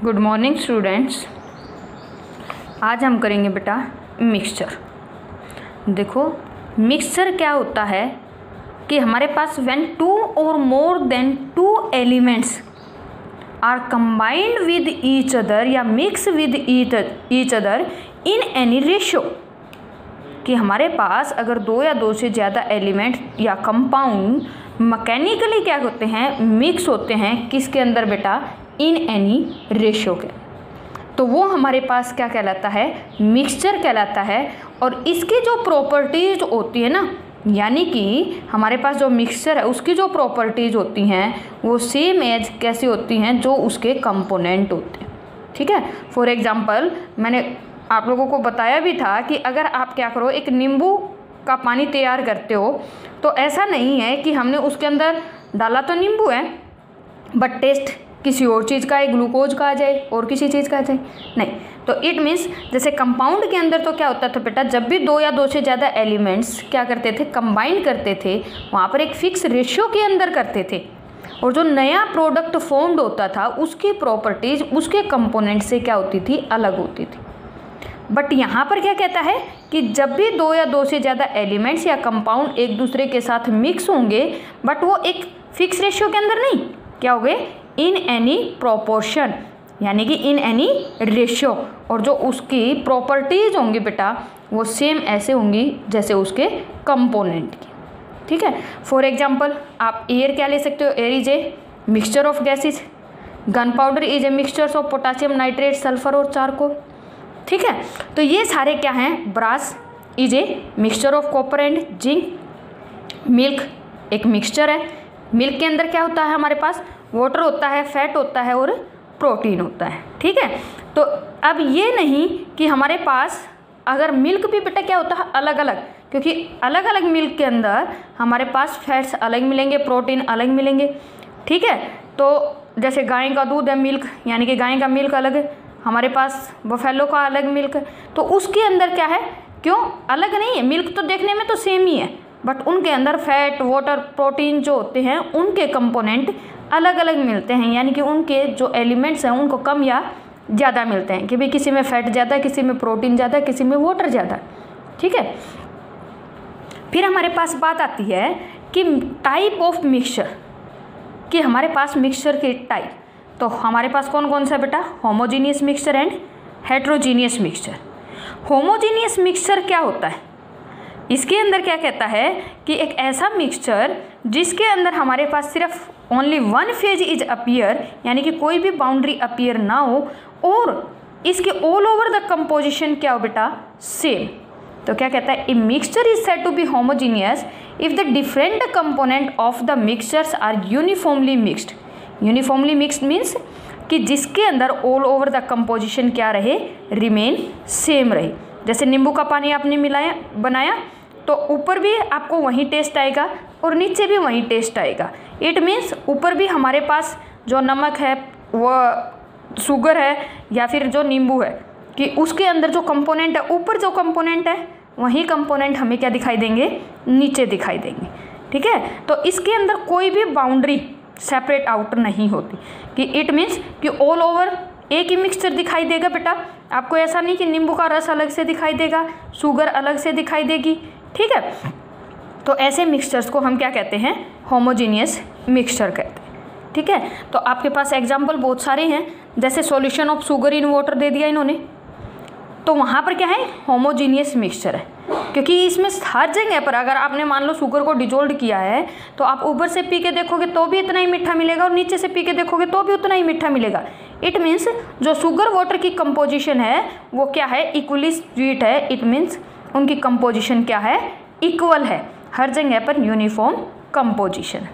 Good morning students. आज हम करेंगे बेटा मिक्सचर। देखो मिक्सचर क्या होता है कि हमारे पास व्हेन टू और more than two elements are combined with each other या mix with each other in any ratio, कि हमारे पास अगर दो या दो से ज़्यादा एलिमेंट या कंपाउंड मैकेनिकली क्या होते हैं, मिक्स होते हैं किसके अंदर बेटा, इन एनी रेशियो के, तो वो हमारे पास क्या कहलाता है, मिक्सचर कहलाता है। और इसकी जो प्रॉपर्टीज होती है ना, यानी कि हमारे पास जो मिक्सचर है उसकी जो प्रॉपर्टीज होती हैं वो सेम एज कैसी होती हैं, जो उसके कंपोनेंट होते हैं। ठीक है, फॉर एग्जांपल मैंने आप लोगों को बताया भी था कि अगर आप क्या करो, एक नींबू का पानी तैयार करते हो तो ऐसा नहीं है कि हमने उसके अंदर डाला तो नींबू है बट टेस्ट किसी और चीज़ का है, ग्लूकोज का आ जाए और किसी चीज़ का आ जाए, नहीं। तो इट मीन्स जैसे कंपाउंड के अंदर तो क्या होता था बेटा, जब भी दो या दो से ज़्यादा एलिमेंट्स क्या करते थे, कंबाइन करते थे, वहाँ पर एक फिक्स रेशियो के अंदर करते थे, और जो नया प्रोडक्ट फॉर्म्ड होता था उसकी प्रॉपर्टीज उसके कंपोनेंट से क्या होती थी, अलग होती थी। बट यहाँ पर क्या कहता है कि जब भी दो या दो से ज़्यादा एलिमेंट्स या कंपाउंड एक दूसरे के साथ मिक्स होंगे, बट वो एक फिक्स रेशियो के अंदर नहीं, क्या हो गए, इन एनी प्रोपोर्शन, यानी कि इन एनी रेशियो, और जो उसकी प्रॉपर्टीज होंगी बेटा वो सेम ऐसे होंगी जैसे उसके कंपोनेंट की। ठीक है, फॉर एग्जांपल आप एयर क्या ले सकते हो, air is a mixture of gases, gunpowder is a mixture of potassium nitrate, sulphur और चारकोल। ठीक है, तो ये सारे क्या हैं, brass is a mixture of copper and zinc, milk एक मिक्सचर है, मिल्क के अंदर क्या होता है, हमारे पास वाटर होता है, फैट होता है और प्रोटीन होता है। ठीक है, तो अब ये नहीं कि हमारे पास अगर मिल्क भी बेटा क्या होता है, अलग अलग, क्योंकि अलग अलग मिल्क के अंदर हमारे पास फैट्स अलग मिलेंगे, प्रोटीन अलग मिलेंगे। ठीक है, तो जैसे गाय का दूध है मिल्क, यानी कि गाय का मिल्क अलग है, हमारे पास बफेलो का अलग मिल्क है, तो उसके अंदर क्या है, क्यों अलग नहीं है, मिल्क तो देखने में तो सेम ही है, बट उनके अंदर फैट, वाटर, प्रोटीन जो होते हैं उनके कंपोनेंट अलग अलग मिलते हैं, यानी कि उनके जो एलिमेंट्स हैं उनको कम या ज़्यादा मिलते हैं, कि भाई किसी में फैट ज़्यादा, किसी में प्रोटीन ज़्यादा, किसी में वाटर ज़्यादा। ठीक है, फिर हमारे पास बात आती है कि टाइप ऑफ मिक्सचर, कि हमारे पास मिक्सचर के टाइप, तो हमारे पास कौन कौन सा बेटा, homogeneous mixture and heterogeneous mixture. Homogeneous mixture क्या होता है, इसके अंदर क्या कहता है कि एक ऐसा मिक्सचर जिसके अंदर हमारे पास सिर्फ only one phase is appear, यानी कि कोई भी बाउंड्री अपीयर ना हो, और इसके ऑल ओवर द कंपोजिशन क्या हो बेटा, सेम। तो क्या कहता है, a mixture is said to be homogeneous if the different component of the mixtures are uniformly mixed. Uniformly mixed means कि जिसके अंदर ऑल ओवर द कंपोजिशन क्या रहे, रिमेन सेम रहे। जैसे नींबू का पानी आपने मिलाया बनाया तो ऊपर भी आपको वही टेस्ट आएगा और नीचे भी वही टेस्ट आएगा। इट मीन्स ऊपर भी हमारे पास जो नमक है, वो शुगर है या फिर जो नींबू है, कि उसके अंदर जो कंपोनेंट है, ऊपर जो कंपोनेंट है वही कंपोनेंट हमें क्या दिखाई देंगे, नीचे दिखाई देंगे। ठीक है, तो इसके अंदर कोई भी बाउंड्री सेपरेट आउट नहीं होती, कि इट मीन्स कि ऑल ओवर एक ही मिक्सचर दिखाई देगा बेटा, आपको ऐसा नहीं कि नींबू का रस अलग से दिखाई देगा, शुगर अलग से दिखाई देगी। ठीक है, तो ऐसे मिक्सचर्स को हम क्या कहते हैं, होमोजीनियस मिक्सचर कहते हैं। ठीक है, तो आपके पास एग्जांपल बहुत सारे हैं, जैसे solution of sugar in water दे दिया इन्होंने, तो वहाँ पर क्या है, होमोजीनियस मिक्सचर है, क्योंकि इसमें हर जगह पर अगर आपने मान लो शुगर को डिजोल्व किया है तो आप ऊपर से पी के देखोगे तो भी इतना ही मीठा मिलेगा और नीचे से पी के देखोगे तो भी उतना ही मीठा मिलेगा। इट मीन्स जो शुगर वाटर की कंपोजिशन है वो क्या है, इक्वली स्वीट है। इट मीन्स उनकी कंपोजिशन क्या है, इक्वल है, हर जगह पर यूनिफॉर्म कंपोजिशन।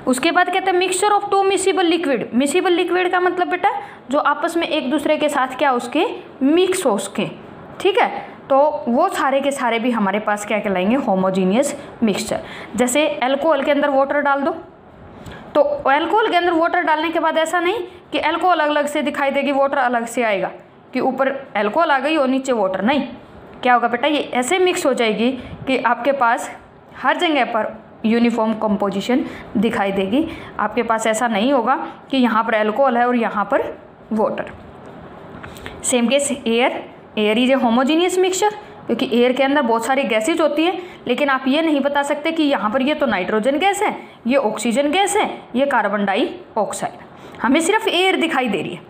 उसके बाद कहते हैं mixture of two miscible liquid. Miscible liquid का मतलब बेटा जो आपस में एक दूसरे के साथ क्या उसके मिक्स हो उसके। ठीक है, तो वो सारे के सारे भी हमारे पास क्या कहलाएंगे, होमोजीनियस मिक्सचर। जैसे अल्कोहल के अंदर वाटर डाल दो, तो अल्कोहल के अंदर वाटर डालने के बाद ऐसा नहीं कि अल्कोहल अलग से दिखाई देगी, वाटर अलग से आएगा, कि ऊपर अल्कोहल आ गई और नीचे वाटर, नहीं। क्या होगा बेटा, ये ऐसे मिक्स हो जाएगी कि आपके पास हर जगह पर यूनिफॉर्म कंपोजिशन दिखाई देगी। आपके पास ऐसा नहीं होगा कि यहाँ पर अल्कोहल है और यहाँ पर water. Same case air, air is a homogeneous mixture, क्योंकि एयर के अंदर बहुत सारी गैसेज होती हैं, लेकिन आप ये नहीं बता सकते कि यहाँ पर ये तो नाइट्रोजन गैस है, ये ऑक्सीजन गैस है, ये कार्बन डाइऑक्साइड, हमें सिर्फ एयर दिखाई दे रही है।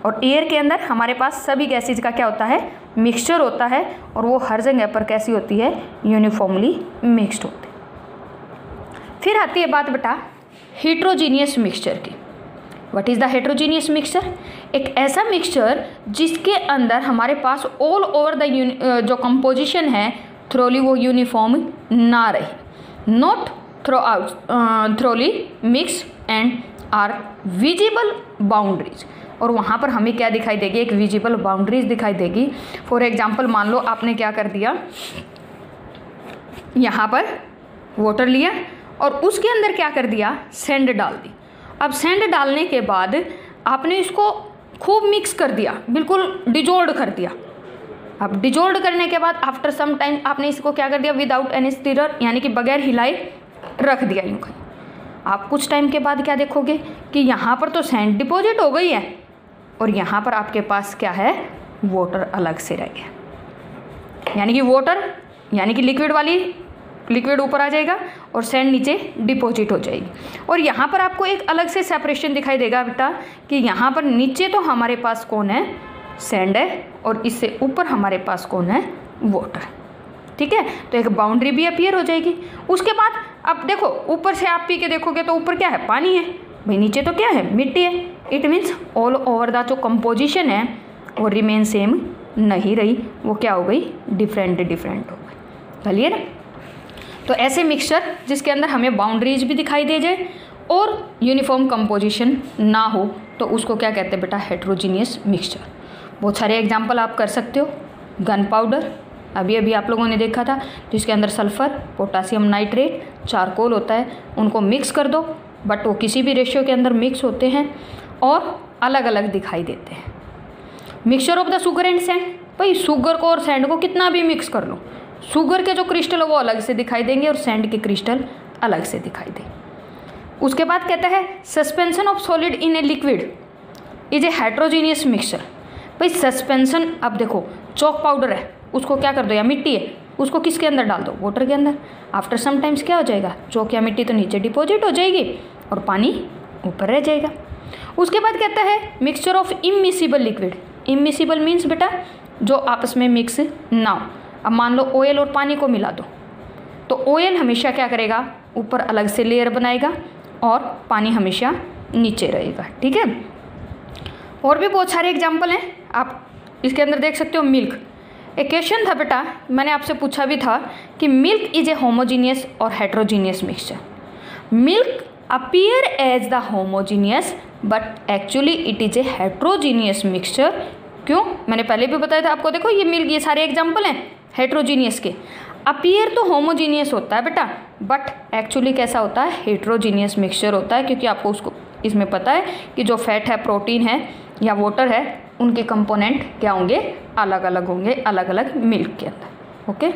और एयर के अंदर हमारे पास सभी गैसेज का क्या होता है, मिक्सचर होता है, और वो हर जगह पर कैसी होती है, यूनिफॉर्मली मिक्सड होती है। फिर आती है बात बेटा हेट्रोजीनियस मिक्सचर की। What is the heterogeneous mixture? एक ऐसा मिक्सचर जिसके अंदर हमारे पास ऑल ओवर द जो कंपोजिशन है थ्रोली वो यूनिफॉर्म ना रहे, not thoroughly mix and are visible boundaries. और वहाँ पर हमें क्या दिखाई देगी, एक विजिबल बाउंड्रीज दिखाई देगी। फॉर एग्जाम्पल मान लो आपने क्या कर दिया, यहाँ पर वाटर लिया और उसके अंदर क्या कर दिया, सैंड डाल दी। अब सैंड डालने के बाद आपने इसको खूब मिक्स कर दिया, बिल्कुल डिजोल्ड कर दिया। अब डिजोल्ड करने के बाद आफ्टर सम टाइम आपने इसको क्या कर दिया, विदाउट एनी स्टिरर, यानी कि बगैर हिलाए रख दिया यूँ कहीं। आप कुछ टाइम के बाद क्या देखोगे कि यहाँ पर तो सैंड डिपॉजिट हो गई है और यहाँ पर आपके पास क्या है, वाटर अलग से रह गया। यानी कि वाटर यानी कि लिक्विड ऊपर आ जाएगा और सैंड नीचे डिपॉजिट हो जाएगी। और यहाँ पर आपको एक अलग से सेपरेशन दिखाई देगा बेटा कि यहाँ पर नीचे तो हमारे पास कौन है, सैंड है, और इससे ऊपर हमारे पास कौन है, वाटर। ठीक है, तो एक बाउंड्री भी अपीयर हो जाएगी। उसके बाद अब देखो ऊपर से आप पी के देखोगे तो ऊपर क्या है, पानी है भाई, नीचे तो क्या है, मिट्टी है। It means all over the जो कंपोजिशन है वो रिमेन सेम नहीं रही, वो क्या हो गई, डिफरेंट हो गई। चलिए ना, तो ऐसे मिक्सचर जिसके अंदर हमें बाउंड्रीज भी दिखाई दे जाए और यूनिफॉर्म कंपोजिशन ना हो तो उसको क्या कहते हैं बेटा, हेट्रोजीनियस मिक्सचर। बहुत सारे एग्जांपल आप कर सकते हो। गन पाउडर अभी अभी आप लोगों ने देखा था, जिसके अंदर सल्फ़र, पोटासियम नाइट्रेट, चारकोल होता है, उनको मिक्स कर दो, बट वो किसी भी रेशियो के अंदर मिक्स होते हैं और अलग अलग दिखाई देते हैं। Mixture of the sugar and sand, भाई शुगर को और सैंड को कितना भी मिक्स कर लो, शुगर के जो क्रिस्टल है वो अलग से दिखाई देंगे और सैंड के क्रिस्टल अलग से दिखाई देंगे। उसके बाद कहता है suspension of solid in a liquid is a heterogeneous mixture. भाई सस्पेंशन, अब देखो चॉक पाउडर है, उसको क्या कर दो, या मिट्टी है, उसको किसके अंदर डाल दो, वाटर के अंदर। आफ्टर सम टाइम्स क्या हो जाएगा, चॉक या मिट्टी तो नीचे डिपॉजिट हो जाएगी और पानी ऊपर रह जाएगा। उसके बाद कहता है mixture of immiscible liquid. Immiscible means बेटा जो आपस में मिक्स ना हो। अब मान लो ऑयल और पानी को मिला दो, तो ऑयल हमेशा क्या करेगा, ऊपर अलग से लेयर बनाएगा और पानी हमेशा नीचे रहेगा। ठीक है, और भी बहुत सारे एग्जाम्पल हैं, आप इसके अंदर देख सकते हो। मिल्क, एक क्वेश्चन था बेटा, मैंने आपसे पूछा भी था कि मिल्क इज ए होमोजीनियस और heterogeneous mixture. Milk appear as the homogeneous but actually it is a heterogeneous mixture. क्यों, मैंने पहले भी बताया था आपको। देखो ये मिल्क, ये सारे एग्जाम्पल हैं हेट्रोजीनियस के। अपीयर तो होमोजीनियस होता है बेटा, बट एक्चुअली कैसा होता है, हेट्रोजीनियस मिक्सचर होता है, क्योंकि आपको उसको इसमें पता है कि जो फैट है, प्रोटीन है या वाटर है, उनके कंपोनेंट क्या होंगे, अलग अलग होंगे, अलग अलग मिल्क के अंदर। ओके।